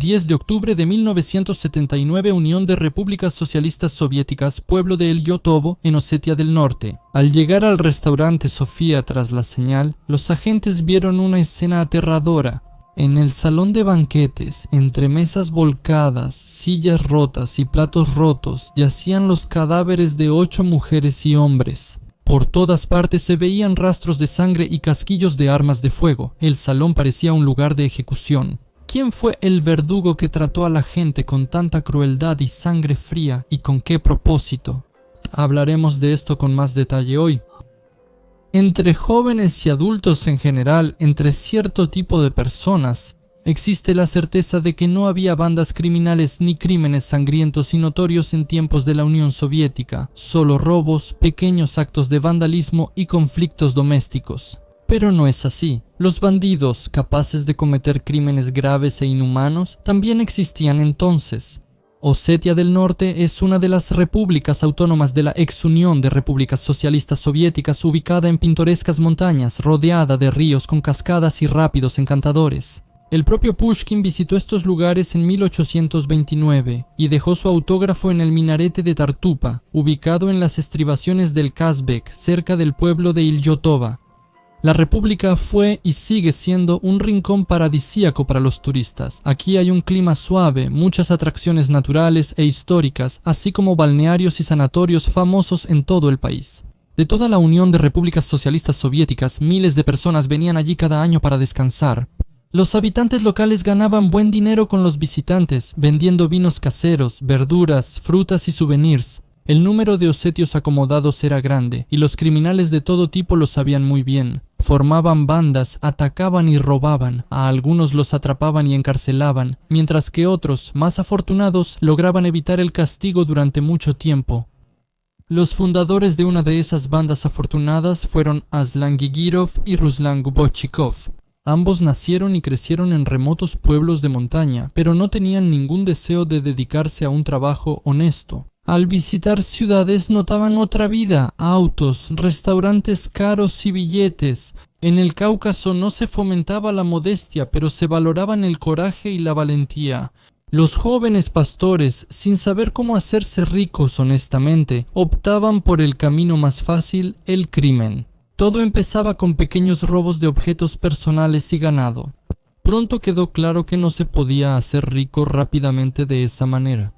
10 de octubre de 1979, Unión de Repúblicas Socialistas Soviéticas, pueblo de Elyotovo, en Osetia del Norte. Al llegar al restaurante Sofía tras la señal, los agentes vieron una escena aterradora. En el salón de banquetes, entre mesas volcadas, sillas rotas y platos rotos, yacían los cadáveres de 8 mujeres y hombres. Por todas partes se veían rastros de sangre y casquillos de armas de fuego. El salón parecía un lugar de ejecución. ¿Quién fue el verdugo que trató a la gente con tanta crueldad y sangre fría, y con qué propósito? Hablaremos de esto con más detalle hoy. Entre jóvenes y adultos en general, entre cierto tipo de personas, existe la certeza de que no había bandas criminales ni crímenes sangrientos y notorios en tiempos de la Unión Soviética, solo robos, pequeños actos de vandalismo y conflictos domésticos. Pero no es así. Los bandidos, capaces de cometer crímenes graves e inhumanos, también existían entonces. Osetia del Norte es una de las repúblicas autónomas de la ex Unión de Repúblicas Socialistas Soviéticas, ubicada en pintorescas montañas, rodeada de ríos con cascadas y rápidos encantadores. El propio Pushkin visitó estos lugares en 1829 y dejó su autógrafo en el minarete de Tartupa, ubicado en las estribaciones del Kazbek, cerca del pueblo de Ilyotova. La república fue y sigue siendo un rincón paradisíaco para los turistas. Aquí hay un clima suave, muchas atracciones naturales e históricas, así como balnearios y sanatorios famosos en todo el país. De toda la Unión de Repúblicas Socialistas Soviéticas, miles de personas venían allí cada año para descansar. Los habitantes locales ganaban buen dinero con los visitantes, vendiendo vinos caseros, verduras, frutas y souvenirs. El número de osetios acomodados era grande, y los criminales de todo tipo lo sabían muy bien. Formaban bandas, atacaban y robaban, a algunos los atrapaban y encarcelaban, mientras que otros, más afortunados, lograban evitar el castigo durante mucho tiempo. Los fundadores de una de esas bandas afortunadas fueron Aslan Gigirov y Ruslan Gubochikov. Ambos nacieron y crecieron en remotos pueblos de montaña, pero no tenían ningún deseo de dedicarse a un trabajo honesto. Al visitar ciudades notaban otra vida, autos, restaurantes caros y billetes. En el Cáucaso no se fomentaba la modestia, pero se valoraban el coraje y la valentía. Los jóvenes pastores, sin saber cómo hacerse ricos honestamente, optaban por el camino más fácil, el crimen. Todo empezaba con pequeños robos de objetos personales y ganado. Pronto quedó claro que no se podía hacer rico rápidamente de esa manera.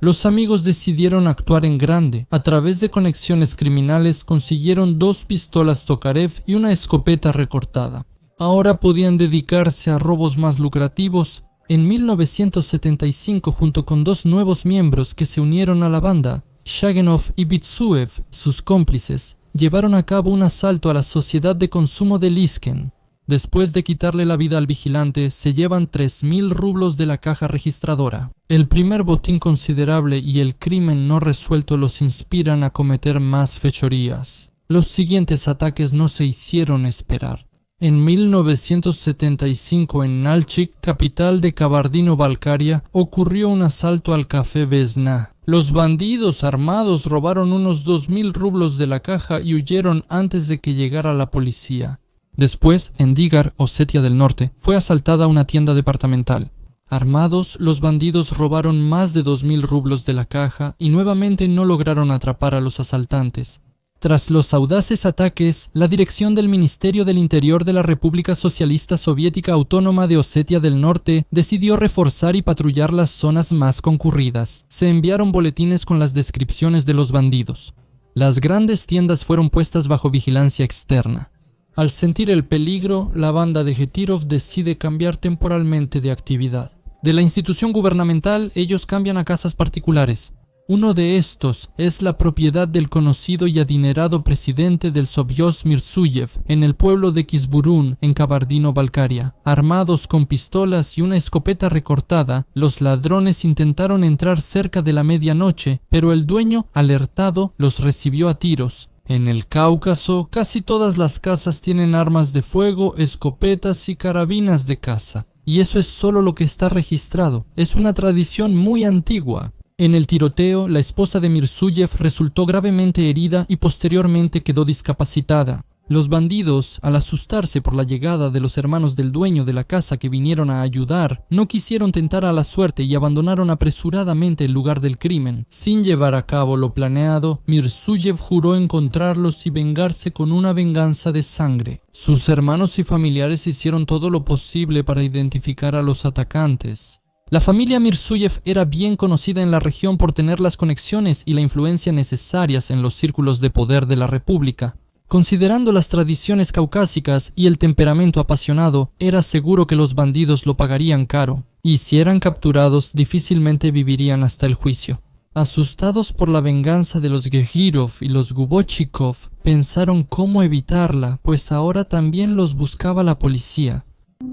Los amigos decidieron actuar en grande. A través de conexiones criminales consiguieron 2 pistolas Tokarev y una escopeta recortada. Ahora podían dedicarse a robos más lucrativos. En 1975, junto con 2 nuevos miembros que se unieron a la banda, Shagenov y Bitsuev, sus cómplices, llevaron a cabo un asalto a la sociedad de consumo de Lisken. Después de quitarle la vida al vigilante, se llevan 3.000 rublos de la caja registradora. El primer botín considerable y el crimen no resuelto los inspiran a cometer más fechorías. Los siguientes ataques no se hicieron esperar. En 1975, en Nalchik, capital de Kabardino-Balkaria, ocurrió un asalto al Café Vesna. Los bandidos armados robaron unos 2.000 rublos de la caja y huyeron antes de que llegara la policía. Después, en Digar, Osetia del Norte, fue asaltada una tienda departamental. Armados, los bandidos robaron más de 2.000 rublos de la caja y nuevamente no lograron atrapar a los asaltantes. Tras los audaces ataques, la dirección del Ministerio del Interior de la República Socialista Soviética Autónoma de Osetia del Norte decidió reforzar y patrullar las zonas más concurridas. Se enviaron boletines con las descripciones de los bandidos. Las grandes tiendas fueron puestas bajo vigilancia externa. Al sentir el peligro, la banda de Getirov decide cambiar temporalmente de actividad. De la institución gubernamental, ellos cambian a casas particulares. Uno de estos es la propiedad del conocido y adinerado presidente del Sovyet Mirsuyev en el pueblo de Kizburun, en Kabardino-Balkaria. Armados con pistolas y una escopeta recortada, los ladrones intentaron entrar cerca de la medianoche, pero el dueño, alertado, los recibió a tiros. En el Cáucaso, casi todas las casas tienen armas de fuego, escopetas y carabinas de caza. Y eso es solo lo que está registrado. Es una tradición muy antigua. En el tiroteo, la esposa de Mirsuyev resultó gravemente herida y posteriormente quedó discapacitada. Los bandidos, al asustarse por la llegada de los hermanos del dueño de la casa que vinieron a ayudar, no quisieron tentar a la suerte y abandonaron apresuradamente el lugar del crimen. Sin llevar a cabo lo planeado, Mirzuyev juró encontrarlos y vengarse con una venganza de sangre. Sus hermanos y familiares hicieron todo lo posible para identificar a los atacantes. La familia Mirzuyev era bien conocida en la región por tener las conexiones y la influencia necesarias en los círculos de poder de la República. Considerando las tradiciones caucásicas y el temperamento apasionado, era seguro que los bandidos lo pagarían caro, y si eran capturados difícilmente vivirían hasta el juicio. Asustados por la venganza de los Gegirov y los Gubochikov, pensaron cómo evitarla, pues ahora también los buscaba la policía.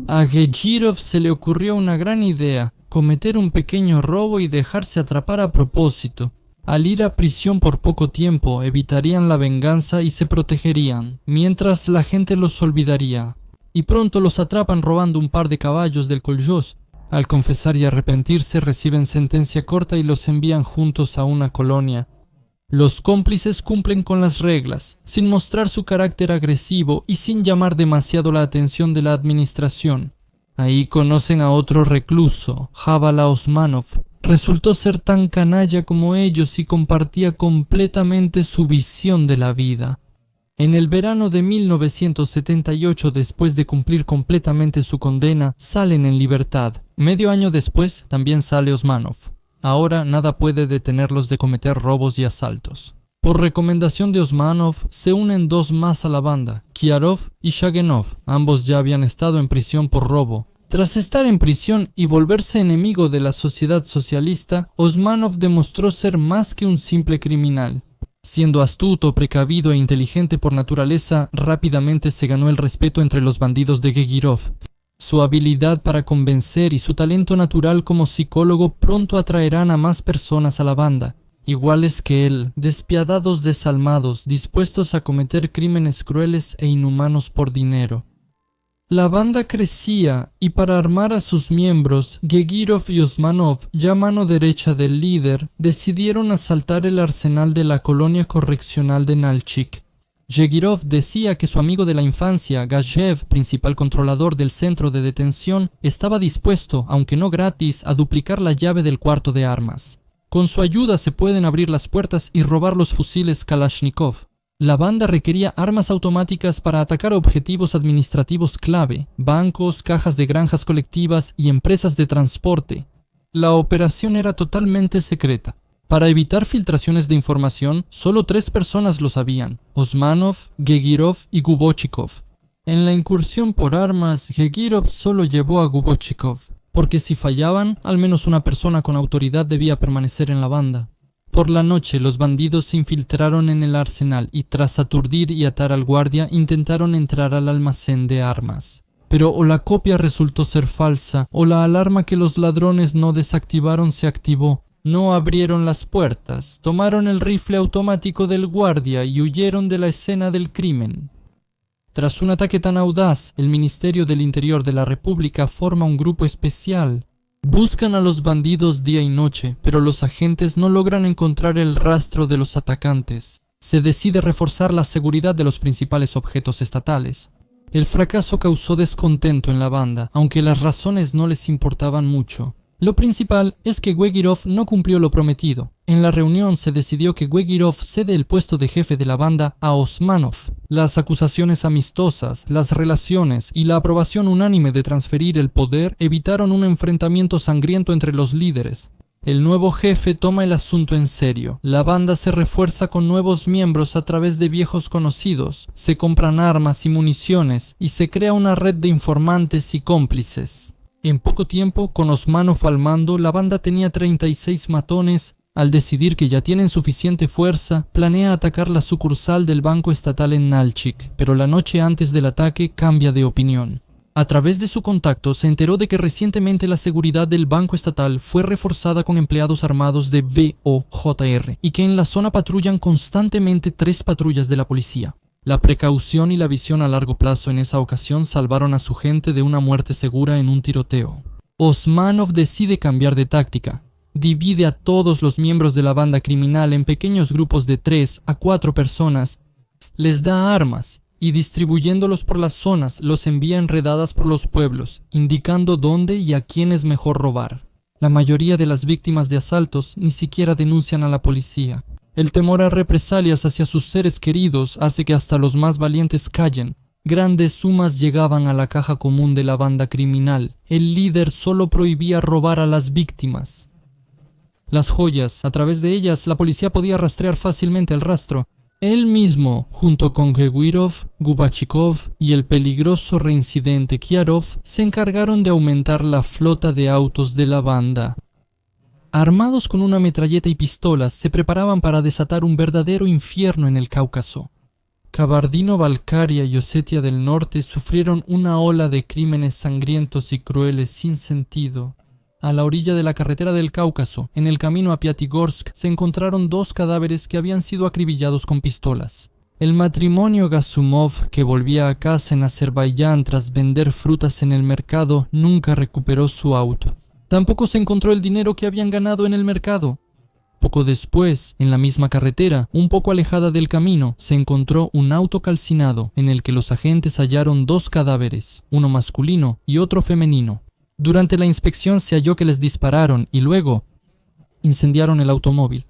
A Gegirov se le ocurrió una gran idea: cometer un pequeño robo y dejarse atrapar a propósito. Al ir a prisión por poco tiempo, evitarían la venganza y se protegerían, mientras la gente los olvidaría. Y pronto los atrapan robando un par de caballos del Koljós. Al confesar y arrepentirse, reciben sentencia corta y los envían juntos a una colonia. Los cómplices cumplen con las reglas, sin mostrar su carácter agresivo y sin llamar demasiado la atención de la administración. Ahí conocen a otro recluso, Jabala Osmanov. Resultó ser tan canalla como ellos y compartía completamente su visión de la vida. En el verano de 1978, después de cumplir completamente su condena, salen en libertad. Medio año después, también sale Osmanov. Ahora nada puede detenerlos de cometer robos y asaltos. Por recomendación de Osmanov, se unen dos más a la banda, Kiarov y Shagenov. Ambos ya habían estado en prisión por robo. Tras estar en prisión y volverse enemigo de la sociedad socialista, Osmanov demostró ser más que un simple criminal. Siendo astuto, precavido e inteligente por naturaleza, rápidamente se ganó el respeto entre los bandidos de Gegirov. Su habilidad para convencer y su talento natural como psicólogo pronto atraerán a más personas a la banda, iguales que él, despiadados desalmados, dispuestos a cometer crímenes crueles e inhumanos por dinero. La banda crecía y para armar a sus miembros, Gegirov y Osmanov, ya mano derecha del líder, decidieron asaltar el arsenal de la colonia correccional de Nalchik. Gegirov decía que su amigo de la infancia, Gajev, principal controlador del centro de detención, estaba dispuesto, aunque no gratis, a duplicar la llave del cuarto de armas. Con su ayuda se pueden abrir las puertas y robar los fusiles Kalashnikov. La banda requería armas automáticas para atacar objetivos administrativos clave, bancos, cajas de granjas colectivas y empresas de transporte. La operación era totalmente secreta. Para evitar filtraciones de información, solo 3 personas lo sabían: Osmanov, Gegirov y Gubochikov. En la incursión por armas, Gegirov solo llevó a Gubochikov, porque si fallaban, al menos una persona con autoridad debía permanecer en la banda. Por la noche, los bandidos se infiltraron en el arsenal y tras aturdir y atar al guardia, intentaron entrar al almacén de armas. Pero o la copia resultó ser falsa, o la alarma que los ladrones no desactivaron se activó. No abrieron las puertas, tomaron el rifle automático del guardia y huyeron de la escena del crimen. Tras un ataque tan audaz, el Ministerio del Interior de la República forma un grupo especial. Buscan a los bandidos día y noche, pero los agentes no logran encontrar el rastro de los atacantes. Se decide reforzar la seguridad de los principales objetos estatales. El fracaso causó descontento en la banda, aunque las razones no les importaban mucho. Lo principal es que Gegirov no cumplió lo prometido. En la reunión se decidió que Gegirov cede el puesto de jefe de la banda a Osmanov. Las acusaciones amistosas, las relaciones y la aprobación unánime de transferir el poder evitaron un enfrentamiento sangriento entre los líderes. El nuevo jefe toma el asunto en serio. La banda se refuerza con nuevos miembros a través de viejos conocidos. Se compran armas y municiones y se crea una red de informantes y cómplices. En poco tiempo, con Osmanov al mando, la banda tenía 36 matones. Al decidir que ya tienen suficiente fuerza, planea atacar la sucursal del Banco Estatal en Nalchik, pero la noche antes del ataque cambia de opinión. A través de su contacto se enteró de que recientemente la seguridad del Banco Estatal fue reforzada con empleados armados de BOJR y que en la zona patrullan constantemente 3 patrullas de la policía. La precaución y la visión a largo plazo en esa ocasión salvaron a su gente de una muerte segura en un tiroteo. Osmanov decide cambiar de táctica. Divide a todos los miembros de la banda criminal en pequeños grupos de 3 a 4 personas. Les da armas y distribuyéndolos por las zonas los envía en redadas por los pueblos, indicando dónde y a quién es mejor robar. La mayoría de las víctimas de asaltos ni siquiera denuncian a la policía. El temor a represalias hacia sus seres queridos hace que hasta los más valientes callen. Grandes sumas llegaban a la caja común de la banda criminal. El líder solo prohibía robar a las víctimas. Las joyas, a través de ellas la policía podía rastrear fácilmente el rastro. Él mismo, junto con Gewirov, Gubachikov y el peligroso reincidente Kiarov, se encargaron de aumentar la flota de autos de la banda. Armados con una metralleta y pistolas, se preparaban para desatar un verdadero infierno en el Cáucaso. Kabardino-Balkaria y Osetia del Norte sufrieron una ola de crímenes sangrientos y crueles sin sentido. A la orilla de la carretera del Cáucaso, en el camino a Piatigorsk, se encontraron 2 cadáveres que habían sido acribillados con pistolas. El matrimonio Gasumov, que volvía a casa en Azerbaiyán tras vender frutas en el mercado, nunca recuperó su auto. Tampoco se encontró el dinero que habían ganado en el mercado. Poco después, en la misma carretera, un poco alejada del camino, se encontró un auto calcinado en el que los agentes hallaron 2 cadáveres, uno masculino y otro femenino. Durante la inspección se halló que les dispararon y luego incendiaron el automóvil.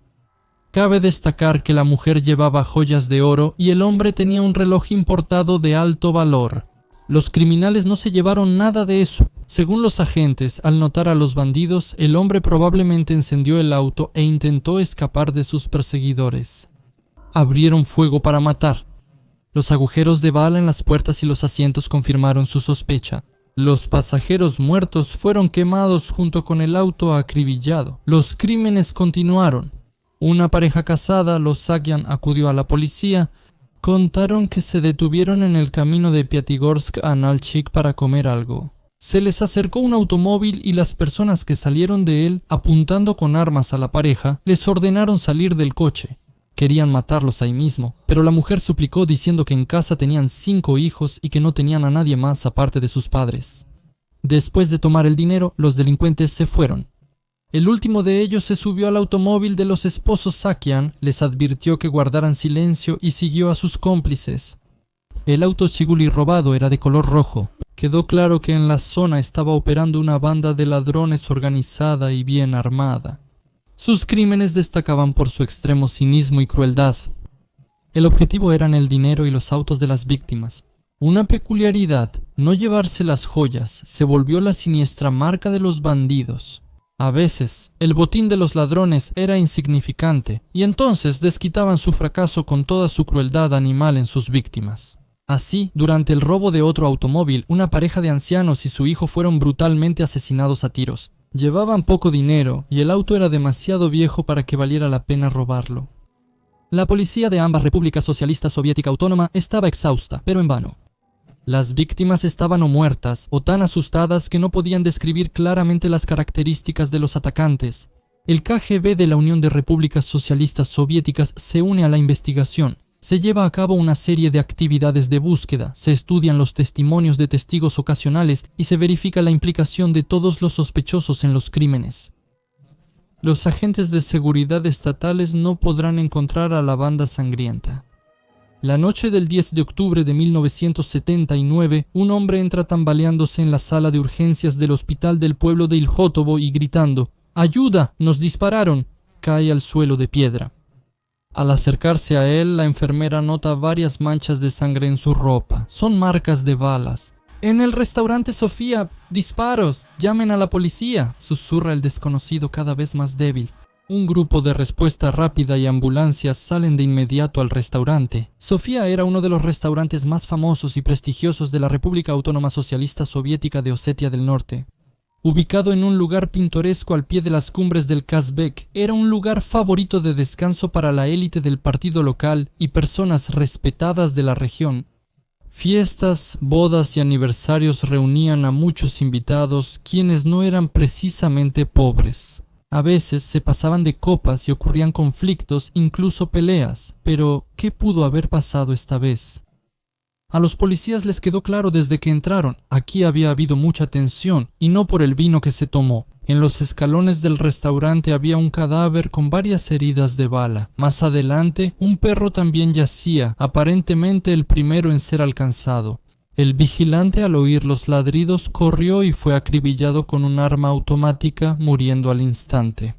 Cabe destacar que la mujer llevaba joyas de oro y el hombre tenía un reloj importado de alto valor. Los criminales no se llevaron nada de eso. Según los agentes, al notar a los bandidos, el hombre probablemente encendió el auto e intentó escapar de sus perseguidores. Abrieron fuego para matar. Los agujeros de bala en las puertas y los asientos confirmaron su sospecha. Los pasajeros muertos fueron quemados junto con el auto acribillado. Los crímenes continuaron. Una pareja casada, los Sakian, acudió a la policía. Contaron que se detuvieron en el camino de Piatigorsk a Nalchik para comer algo. Se les acercó un automóvil y las personas que salieron de él, apuntando con armas a la pareja, les ordenaron salir del coche. Querían matarlos ahí mismo, pero la mujer suplicó diciendo que en casa tenían 5 hijos y que no tenían a nadie más aparte de sus padres. Después de tomar el dinero, los delincuentes se fueron. El último de ellos se subió al automóvil de los esposos Sakian, les advirtió que guardaran silencio y siguió a sus cómplices. El auto Chiguli robado era de color rojo. Quedó claro que en la zona estaba operando una banda de ladrones organizada y bien armada. Sus crímenes destacaban por su extremo cinismo y crueldad. El objetivo eran el dinero y los autos de las víctimas. Una peculiaridad, no llevarse las joyas, se volvió la siniestra marca de los bandidos. A veces, el botín de los ladrones era insignificante, y entonces desquitaban su fracaso con toda su crueldad animal en sus víctimas. Así, durante el robo de otro automóvil, una pareja de ancianos y su hijo fueron brutalmente asesinados a tiros. Llevaban poco dinero y el auto era demasiado viejo para que valiera la pena robarlo. La policía de ambas repúblicas socialistas soviética autónoma estaba exhausta, pero en vano. Las víctimas estaban o muertas o tan asustadas que no podían describir claramente las características de los atacantes. El KGB de la Unión de Repúblicas Socialistas Soviéticas se une a la investigación. Se lleva a cabo una serie de actividades de búsqueda, se estudian los testimonios de testigos ocasionales y se verifica la implicación de todos los sospechosos en los crímenes. Los agentes de seguridad estatales no podrán encontrar a la banda sangrienta. La noche del 10 de octubre de 1979, un hombre entra tambaleándose en la sala de urgencias del hospital del pueblo de Ilhotovo y gritando «¡Ayuda! ¡Nos dispararon!» cae al suelo de piedra. Al acercarse a él, la enfermera nota varias manchas de sangre en su ropa. Son marcas de balas. «En el restaurante Sofía, disparos, llamen a la policía», susurra el desconocido cada vez más débil. Un grupo de respuesta rápida y ambulancias salen de inmediato al restaurante. Sofía era uno de los restaurantes más famosos y prestigiosos de la República Autónoma Socialista Soviética de Osetia del Norte. Ubicado en un lugar pintoresco al pie de las cumbres del Kazbek, era un lugar favorito de descanso para la élite del partido local y personas respetadas de la región. Fiestas, bodas y aniversarios reunían a muchos invitados, quienes no eran precisamente pobres. A veces se pasaban de copas y ocurrían conflictos, incluso peleas. Pero, ¿qué pudo haber pasado esta vez? A los policías les quedó claro desde que entraron, aquí había habido mucha tensión, y no por el vino que se tomó. En los escalones del restaurante había un cadáver con varias heridas de bala. Más adelante, un perro también yacía, aparentemente el primero en ser alcanzado. El vigilante, al oír los ladridos, corrió y fue acribillado con un arma automática, muriendo al instante.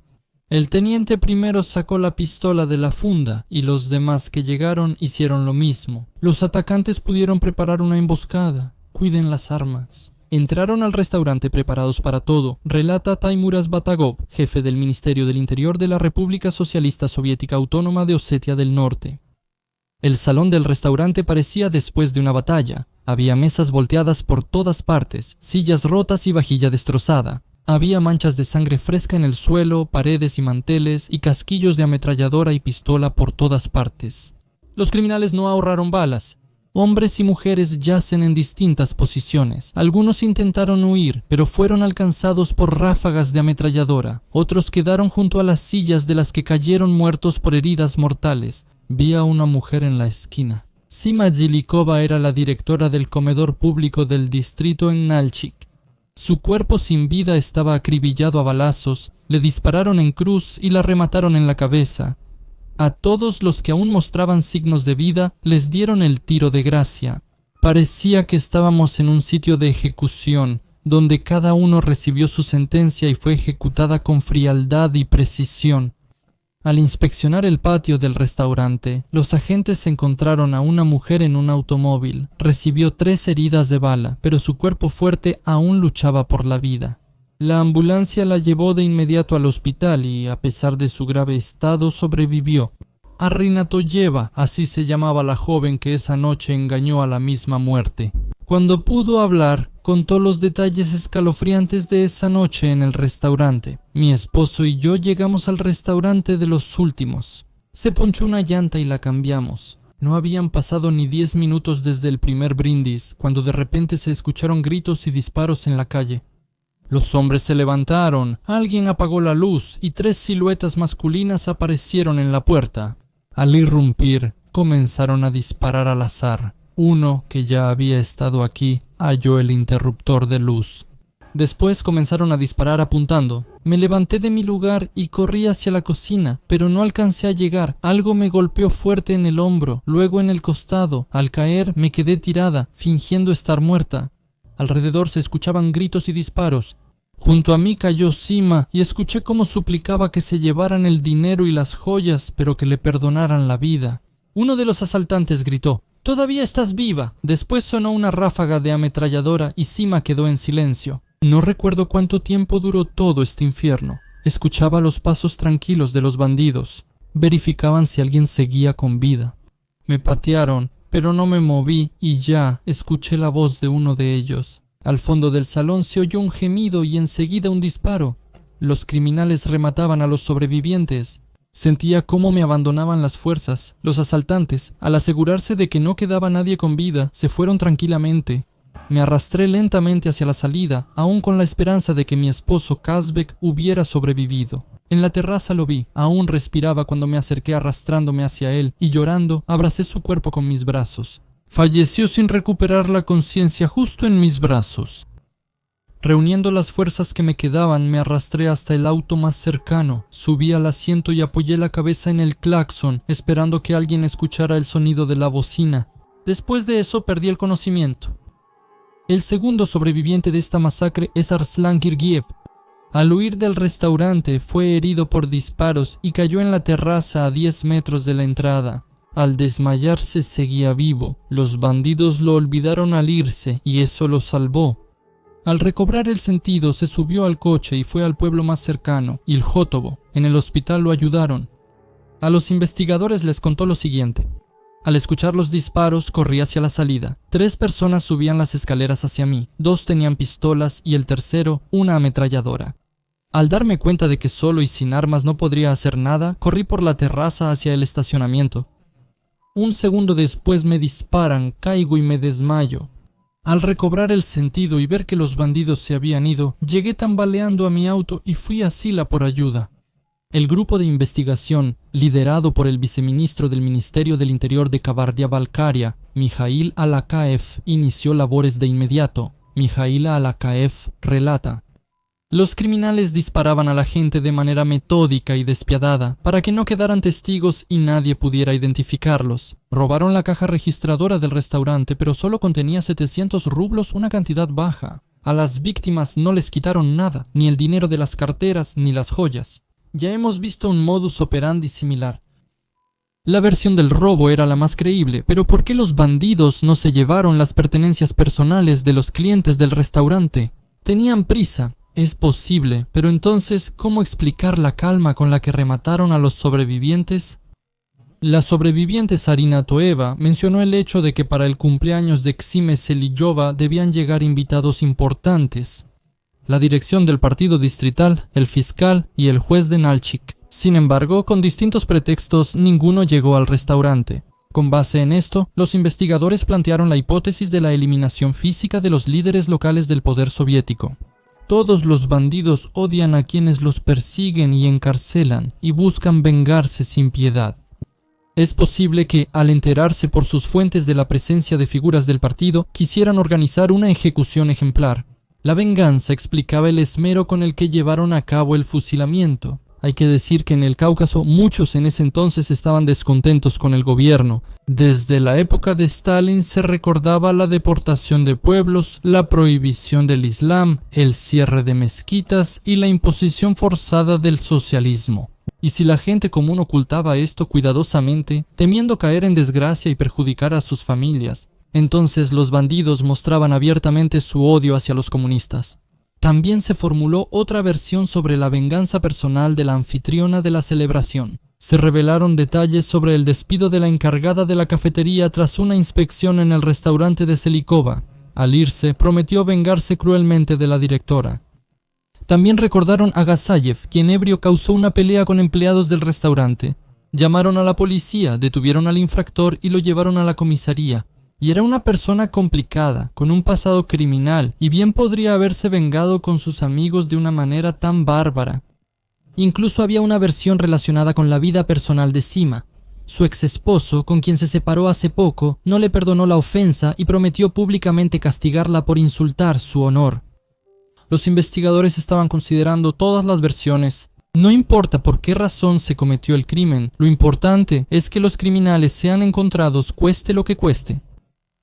El teniente primero sacó la pistola de la funda y los demás que llegaron hicieron lo mismo. Los atacantes pudieron preparar una emboscada. Cuiden las armas. Entraron al restaurante preparados para todo, relata Taimuras Batagov, jefe del Ministerio del Interior de la República Socialista Soviética Autónoma de Osetia del Norte. El salón del restaurante parecía después de una batalla. Había mesas volteadas por todas partes, sillas rotas y vajilla destrozada. Había manchas de sangre fresca en el suelo, paredes y manteles, y casquillos de ametralladora y pistola por todas partes. Los criminales no ahorraron balas. Hombres y mujeres yacen en distintas posiciones. Algunos intentaron huir, pero fueron alcanzados por ráfagas de ametralladora. Otros quedaron junto a las sillas de las que cayeron muertos por heridas mortales. Vi a una mujer en la esquina. Sima Zilikova era la directora del comedor público del distrito en Nalchik. Su cuerpo sin vida estaba acribillado a balazos, le dispararon en cruz y la remataron en la cabeza. A todos los que aún mostraban signos de vida les dieron el tiro de gracia. Parecía que estábamos en un sitio de ejecución, donde cada uno recibió su sentencia y fue ejecutada con frialdad y precisión. Al inspeccionar el patio del restaurante, los agentes encontraron a una mujer en un automóvil. Recibió 3 heridas de bala, pero su cuerpo fuerte aún luchaba por la vida. La ambulancia la llevó de inmediato al hospital y, a pesar de su grave estado, sobrevivió. Arrinatoyeva, así se llamaba la joven que esa noche engañó a la misma muerte. Cuando pudo hablar, contó los detalles escalofriantes de esa noche en el restaurante. Mi esposo y yo llegamos al restaurante de los últimos. Se ponchó una llanta y la cambiamos. No habían pasado ni 10 minutos desde el primer brindis, cuando de repente se escucharon gritos y disparos en la calle. Los hombres se levantaron, alguien apagó la luz y 3 siluetas masculinas aparecieron en la puerta. Al irrumpir, comenzaron a disparar al azar. Uno, que ya había estado aquí, halló el interruptor de luz. Después comenzaron a disparar apuntando. Me levanté de mi lugar y corrí hacia la cocina, pero no alcancé a llegar. Algo me golpeó fuerte en el hombro, luego en el costado. Al caer me quedé tirada, fingiendo estar muerta. Alrededor se escuchaban gritos y disparos. Junto a mí cayó Sima y escuché cómo suplicaba que se llevaran el dinero y las joyas, pero que le perdonaran la vida. Uno de los asaltantes gritó: «¡Todavía estás viva!». Después sonó una ráfaga de ametralladora y Sima quedó en silencio. No recuerdo cuánto tiempo duró todo este infierno. Escuchaba los pasos tranquilos de los bandidos. Verificaban si alguien seguía con vida. Me patearon, pero no me moví y ya escuché la voz de uno de ellos. Al fondo del salón se oyó un gemido y enseguida un disparo. Los criminales remataban a los sobrevivientes. Sentía cómo me abandonaban las fuerzas. Los asaltantes, al asegurarse de que no quedaba nadie con vida, se fueron tranquilamente. Me arrastré lentamente hacia la salida, aún con la esperanza de que mi esposo Kazbek hubiera sobrevivido. En la terraza lo vi, aún respiraba cuando me acerqué arrastrándome hacia él y llorando abracé su cuerpo con mis brazos. Falleció sin recuperar la conciencia justo en mis brazos. Reuniendo las fuerzas que me quedaban, me arrastré hasta el auto más cercano. Subí al asiento y apoyé la cabeza en el claxon, esperando que alguien escuchara el sonido de la bocina. Después de eso perdí el conocimiento. El segundo sobreviviente de esta masacre es Arslan Girgiev. Al huir del restaurante fue herido por disparos y cayó en la terraza a 10 metros de la entrada. Al desmayarse seguía vivo. Los bandidos lo olvidaron al irse y eso lo salvó. Al recobrar el sentido se subió al coche y fue al pueblo más cercano, Iljótovo. En el hospital lo ayudaron. A los investigadores les contó lo siguiente. Al escuchar los disparos corrí hacia la salida. 3 personas subían las escaleras hacia mí. 2 tenían pistolas y el tercero una ametralladora. Al darme cuenta de que solo y sin armas no podría hacer nada, corrí por la terraza hacia el estacionamiento. Un segundo después me disparan, caigo y me desmayo. Al recobrar el sentido y ver que los bandidos se habían ido, llegué tambaleando a mi auto y fui a Sila por ayuda. El grupo de investigación, liderado por el viceministro del Ministerio del Interior de Kabardia-Balkaria, Mijail Alakaev, inició labores de inmediato. Mijail Alakaev relata: los criminales disparaban a la gente de manera metódica y despiadada para que no quedaran testigos y nadie pudiera identificarlos. Robaron la caja registradora del restaurante, pero solo contenía 700 rublos, una cantidad baja. A las víctimas no les quitaron nada, ni el dinero de las carteras ni las joyas. Ya hemos visto un modus operandi similar. La versión del robo era la más creíble, pero ¿por qué los bandidos no se llevaron las pertenencias personales de los clientes del restaurante? Tenían prisa. Es posible, pero entonces, ¿cómo explicar la calma con la que remataron a los sobrevivientes? La sobreviviente Sarina Toeva mencionó el hecho de que para el cumpleaños de Xime Seliyova debían llegar invitados importantes: la dirección del partido distrital, el fiscal y el juez de Nalchik. Sin embargo, con distintos pretextos, ninguno llegó al restaurante. Con base en esto, los investigadores plantearon la hipótesis de la eliminación física de los líderes locales del poder soviético. Todos los bandidos odian a quienes los persiguen y encarcelan, y buscan vengarse sin piedad. Es posible que, al enterarse por sus fuentes de la presencia de figuras del partido, quisieran organizar una ejecución ejemplar. La venganza explicaba el esmero con el que llevaron a cabo el fusilamiento. Hay que decir que en el Cáucaso muchos en ese entonces estaban descontentos con el gobierno. Desde la época de Stalin se recordaba la deportación de pueblos, la prohibición del Islam, el cierre de mezquitas y la imposición forzada del socialismo. Y si la gente común ocultaba esto cuidadosamente, temiendo caer en desgracia y perjudicar a sus familias, entonces los bandidos mostraban abiertamente su odio hacia los comunistas. También se formuló otra versión sobre la venganza personal de la anfitriona de la celebración. Se revelaron detalles sobre el despido de la encargada de la cafetería tras una inspección en el restaurante de Selikova. Al irse, prometió vengarse cruelmente de la directora. También recordaron a Gasayev, quien ebrio causó una pelea con empleados del restaurante. Llamaron a la policía, detuvieron al infractor y lo llevaron a la comisaría. Y era una persona complicada, con un pasado criminal, y bien podría haberse vengado con sus amigos de una manera tan bárbara. Incluso había una versión relacionada con la vida personal de Sima. Su ex esposo, con quien se separó hace poco, no le perdonó la ofensa y prometió públicamente castigarla por insultar su honor. Los investigadores estaban considerando todas las versiones. No importa por qué razón se cometió el crimen, lo importante es que los criminales sean encontrados cueste lo que cueste.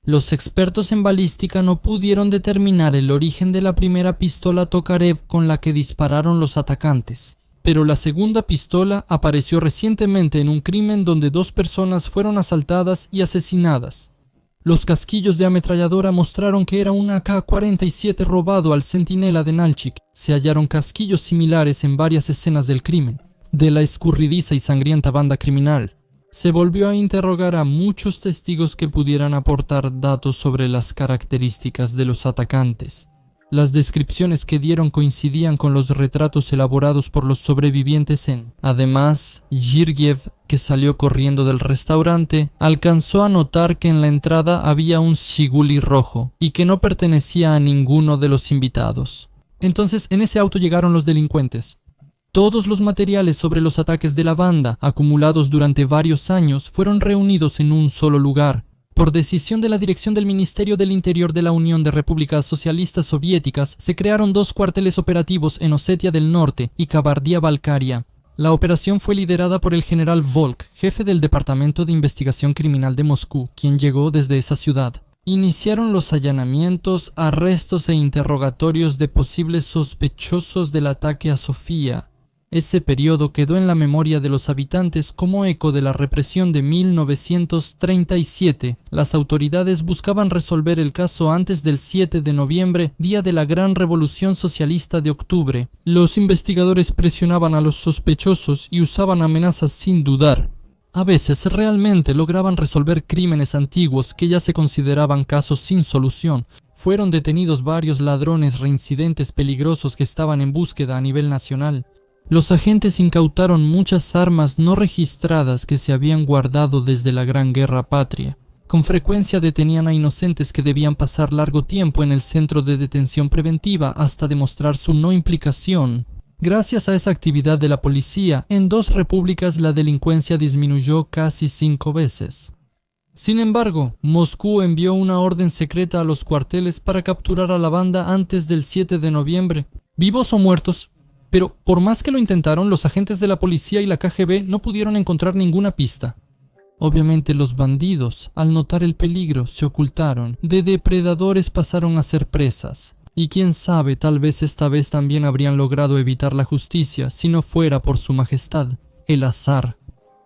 Los expertos en balística no pudieron determinar el origen de la primera pistola Tokarev con la que dispararon los atacantes, pero la segunda pistola apareció recientemente en un crimen donde 2 personas fueron asaltadas y asesinadas. Los casquillos de ametralladora mostraron que era un AK-47 robado al centinela de Nalchik. Se hallaron casquillos similares en varias escenas del crimen, de la escurridiza y sangrienta banda criminal. Se volvió a interrogar a muchos testigos que pudieran aportar datos sobre las características de los atacantes. Las descripciones que dieron coincidían con los retratos elaborados por los sobrevivientes Además, Yirgiev, que salió corriendo del restaurante, alcanzó a notar que en la entrada había un Shiguli rojo y que no pertenecía a ninguno de los invitados. Entonces, en ese auto llegaron los delincuentes. Todos los materiales sobre los ataques de la banda, acumulados durante varios años, fueron reunidos en un solo lugar. Por decisión de la dirección del Ministerio del Interior de la Unión de Repúblicas Socialistas Soviéticas, se crearon 2 cuarteles operativos en Osetia del Norte y Kabardia-Balkaria. La operación fue liderada por el general Volk, jefe del Departamento de Investigación Criminal de Moscú, quien llegó desde esa ciudad. Iniciaron los allanamientos, arrestos e interrogatorios de posibles sospechosos del ataque a Sofía. Ese periodo quedó en la memoria de los habitantes como eco de la represión de 1937. Las autoridades buscaban resolver el caso antes del 7 de noviembre, día de la Gran Revolución Socialista de octubre. Los investigadores presionaban a los sospechosos y usaban amenazas sin dudar. A veces realmente lograban resolver crímenes antiguos que ya se consideraban casos sin solución. Fueron detenidos varios ladrones reincidentes peligrosos que estaban en búsqueda a nivel nacional. Los agentes incautaron muchas armas no registradas que se habían guardado desde la Gran Guerra Patria. Con frecuencia detenían a inocentes que debían pasar largo tiempo en el centro de detención preventiva hasta demostrar su no implicación. Gracias a esa actividad de la policía, en 2 repúblicas la delincuencia disminuyó casi 5 veces. Sin embargo, Moscú envió una orden secreta a los cuarteles para capturar a la banda antes del 7 de noviembre, vivos o muertos. Pero por más que lo intentaron, los agentes de la policía y la KGB no pudieron encontrar ninguna pista. Obviamente los bandidos, al notar el peligro, se ocultaron. De depredadores pasaron a ser presas. Y quién sabe, tal vez esta vez también habrían logrado evitar la justicia si no fuera por su majestad, el azar.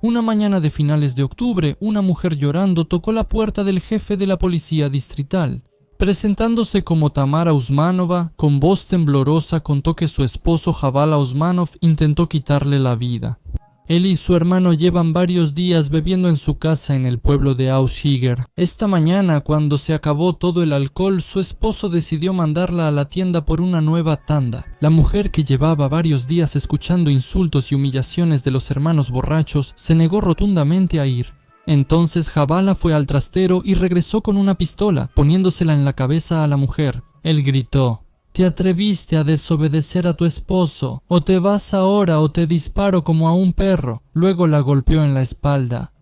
Una mañana de finales de octubre, una mujer llorando tocó la puerta del jefe de la policía distrital. Presentándose como Tamara Usmanova, con voz temblorosa contó que su esposo Jabala Usmanov intentó quitarle la vida. Él y su hermano llevan varios días bebiendo en su casa en el pueblo de Aushiger. Esta mañana, cuando se acabó todo el alcohol, su esposo decidió mandarla a la tienda por una nueva tanda. La mujer, que llevaba varios días escuchando insultos y humillaciones de los hermanos borrachos, se negó rotundamente a ir. Entonces Jabala fue al trastero y regresó con una pistola, poniéndosela en la cabeza a la mujer. Él gritó: «Te atreviste a desobedecer a tu esposo, o te vas ahora o te disparo como a un perro». Luego la golpeó en la espalda.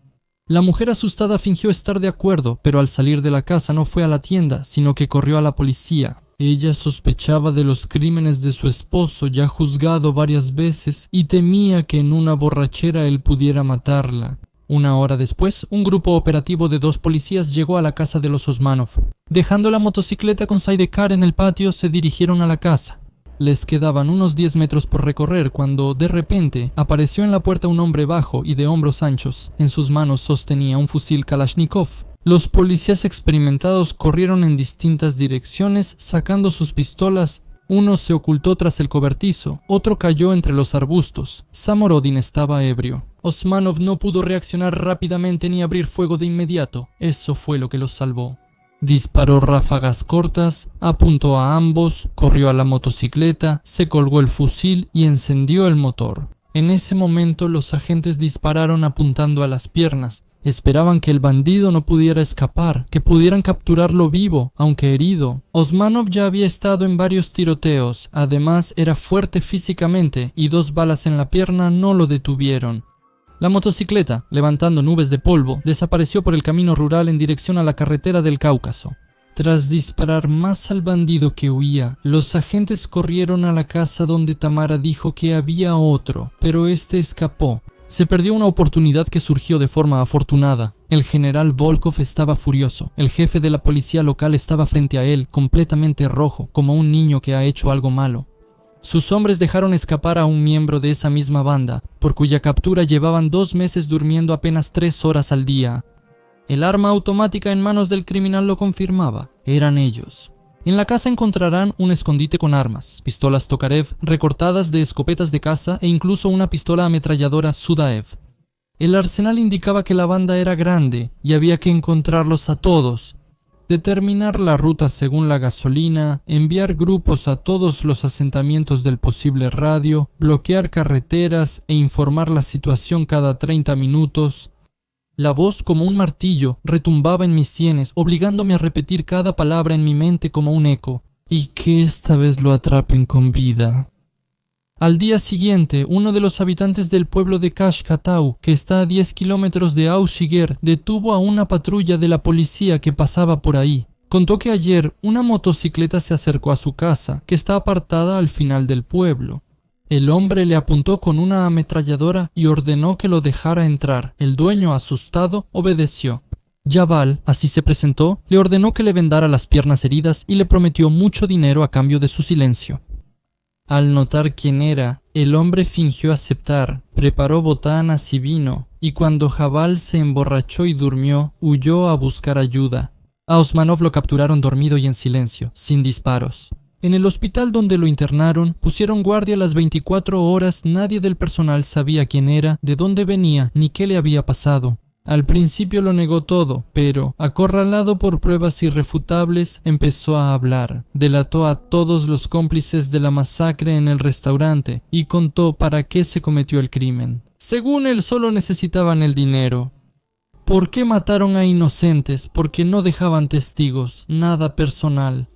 La mujer asustada fingió estar de acuerdo, pero al salir de la casa no fue a la tienda, sino que corrió a la policía. Ella sospechaba de los crímenes de su esposo, ya juzgado varias veces, y temía que en una borrachera él pudiera matarla. Una hora después, un grupo operativo de 2 policías llegó a la casa de los Osmanov. Dejando la motocicleta con Saidekar en el patio, se dirigieron a la casa. Les quedaban unos 10 metros por recorrer cuando, de repente, apareció en la puerta un hombre bajo y de hombros anchos. En sus manos sostenía un fusil Kalashnikov. Los policías experimentados corrieron en distintas direcciones, sacando sus pistolas. Uno se ocultó tras el cobertizo, otro cayó entre los arbustos. Samorodin estaba ebrio. Osmanov no pudo reaccionar rápidamente ni abrir fuego de inmediato. Eso fue lo que los salvó. Disparó ráfagas cortas, apuntó a ambos, corrió a la motocicleta, se colgó el fusil y encendió el motor. En ese momento los agentes dispararon apuntando a las piernas. Esperaban que el bandido no pudiera escapar, que pudieran capturarlo vivo, aunque herido. Osmanov ya había estado en varios tiroteos, además era fuerte físicamente y 2 balas en la pierna no lo detuvieron. La motocicleta, levantando nubes de polvo, desapareció por el camino rural en dirección a la carretera del Cáucaso. Tras disparar más al bandido que huía, los agentes corrieron a la casa donde Tamara dijo que había otro, pero este escapó. Se perdió una oportunidad que surgió de forma afortunada. El general Volkov estaba furioso. El jefe de la policía local estaba frente a él, completamente rojo, como un niño que ha hecho algo malo. Sus hombres dejaron escapar a un miembro de esa misma banda, por cuya captura llevaban 2 meses durmiendo apenas 3 horas al día. El arma automática en manos del criminal lo confirmaba. Eran ellos. En la casa encontrarán un escondite con armas, pistolas Tokarev recortadas de escopetas de caza e incluso una pistola ametralladora Sudaev. El arsenal indicaba que la banda era grande y había que encontrarlos a todos, determinar la ruta según la gasolina, enviar grupos a todos los asentamientos del posible radio, bloquear carreteras e informar la situación cada 30 minutos. La voz, como un martillo, retumbaba en mis sienes, obligándome a repetir cada palabra en mi mente como un eco. Y que esta vez lo atrapen con vida. Al día siguiente, uno de los habitantes del pueblo de Kashkatau, que está a 10 kilómetros de Aushiger, detuvo a una patrulla de la policía que pasaba por ahí. Contó que ayer una motocicleta se acercó a su casa, que está apartada al final del pueblo. El hombre le apuntó con una ametralladora y ordenó que lo dejara entrar. El dueño, asustado, obedeció. Jabal, así se presentó, le ordenó que le vendara las piernas heridas y le prometió mucho dinero a cambio de su silencio. Al notar quién era, el hombre fingió aceptar, preparó botanas y vino, y cuando Jabal se emborrachó y durmió, huyó a buscar ayuda. A Osmanov lo capturaron dormido y en silencio, sin disparos. En el hospital donde lo internaron, pusieron guardia las 24 horas. Nadie del personal sabía quién era, de dónde venía, ni qué le había pasado. Al principio lo negó todo, pero, acorralado por pruebas irrefutables, empezó a hablar. Delató a todos los cómplices de la masacre en el restaurante y contó para qué se cometió el crimen. Según él, solo necesitaban el dinero. ¿Por qué mataron a inocentes? Porque no dejaban testigos, nada personal.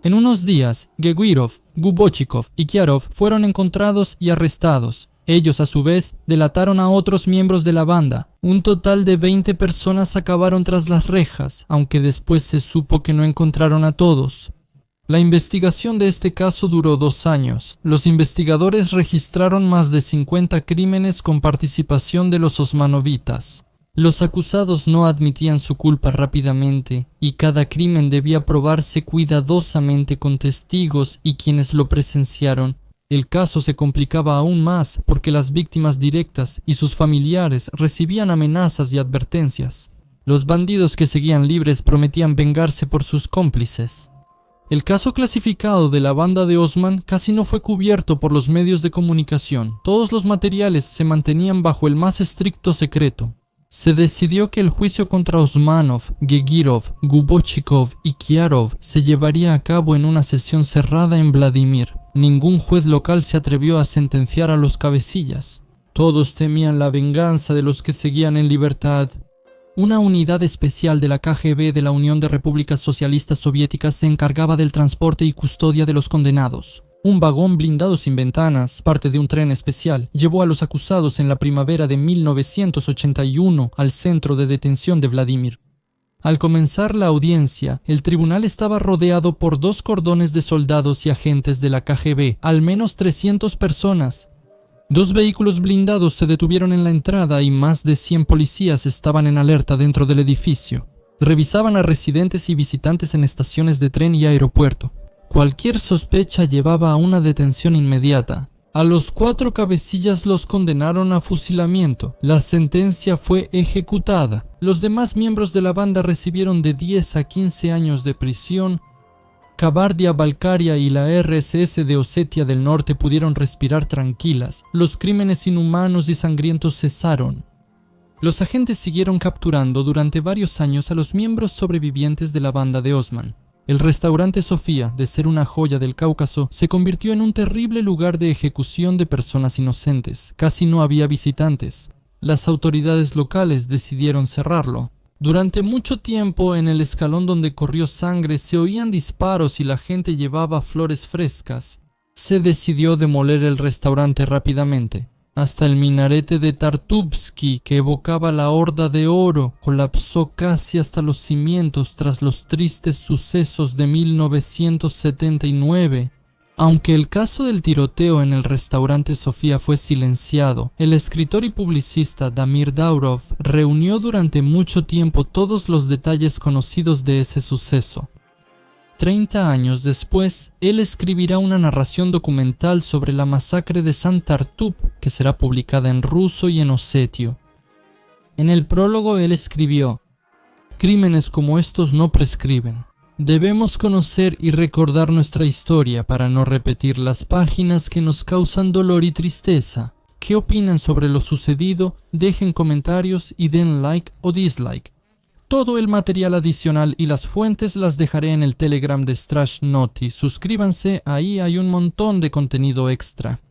En unos días, Gegwirov, Gubochikov y Kiarov fueron encontrados y arrestados. Ellos, a su vez, delataron a otros miembros de la banda. Un total de 20 personas acabaron tras las rejas, aunque después se supo que no encontraron a todos. La investigación de este caso duró 2 años. Los investigadores registraron más de 50 crímenes con participación de los osmanovitas. Los acusados no admitían su culpa rápidamente, y cada crimen debía probarse cuidadosamente con testigos y quienes lo presenciaron. El caso se complicaba aún más porque las víctimas directas y sus familiares recibían amenazas y advertencias. Los bandidos que seguían libres prometían vengarse por sus cómplices. El caso clasificado de la banda de Osman casi no fue cubierto por los medios de comunicación. Todos los materiales se mantenían bajo el más estricto secreto. Se decidió que el juicio contra Osmanov, Gegirov, Gubochikov y Kiarov se llevaría a cabo en una sesión cerrada en Vladimir. Ningún juez local se atrevió a sentenciar a los cabecillas. Todos temían la venganza de los que seguían en libertad. Una unidad especial de la KGB de la Unión de Repúblicas Socialistas Soviéticas se encargaba del transporte y custodia de los condenados. Un vagón blindado sin ventanas, parte de un tren especial, llevó a los acusados en la primavera de 1981 al centro de detención de Vladimir. Al comenzar la audiencia, el tribunal estaba rodeado por 2 cordones de soldados y agentes de la KGB, al menos 300 personas. 2 vehículos blindados se detuvieron en la entrada y más de 100 policías estaban en alerta dentro del edificio. Revisaban a residentes y visitantes en estaciones de tren y aeropuerto. Cualquier sospecha llevaba a una detención inmediata. A los 4 cabecillas los condenaron a fusilamiento. La sentencia fue ejecutada. Los demás miembros de la banda recibieron de 10 a 15 años de prisión. Kabardia-Balkaria y la RSS de Osetia del Norte pudieron respirar tranquilas. Los crímenes inhumanos y sangrientos cesaron. Los agentes siguieron capturando durante varios años a los miembros sobrevivientes de la banda de Osman. El restaurante Sofía, de ser una joya del Cáucaso, se convirtió en un terrible lugar de ejecución de personas inocentes. Casi no había visitantes. Las autoridades locales decidieron cerrarlo. Durante mucho tiempo, en el escalón donde corrió sangre, se oían disparos y la gente llevaba flores frescas. Se decidió demoler el restaurante rápidamente. Hasta el minarete de Tartubsky, que evocaba la Horda de Oro, colapsó casi hasta los cimientos tras los tristes sucesos de 1979. Aunque el caso del tiroteo en el restaurante Sofía fue silenciado, el escritor y publicista Damir Daurov reunió durante mucho tiempo todos los detalles conocidos de ese suceso. 30 años después, él escribirá una narración documental sobre la masacre de San Tartub, que será publicada en ruso y en osetio. En el prólogo él escribió: "Crímenes como estos no prescriben. Debemos conocer y recordar nuestra historia para no repetir las páginas que nos causan dolor y tristeza. ¿Qué opinan sobre lo sucedido? Dejen comentarios y den like o dislike. Todo el material adicional y las fuentes las dejaré en el Telegram de Strash Naughty. Suscríbanse, ahí hay un montón de contenido extra".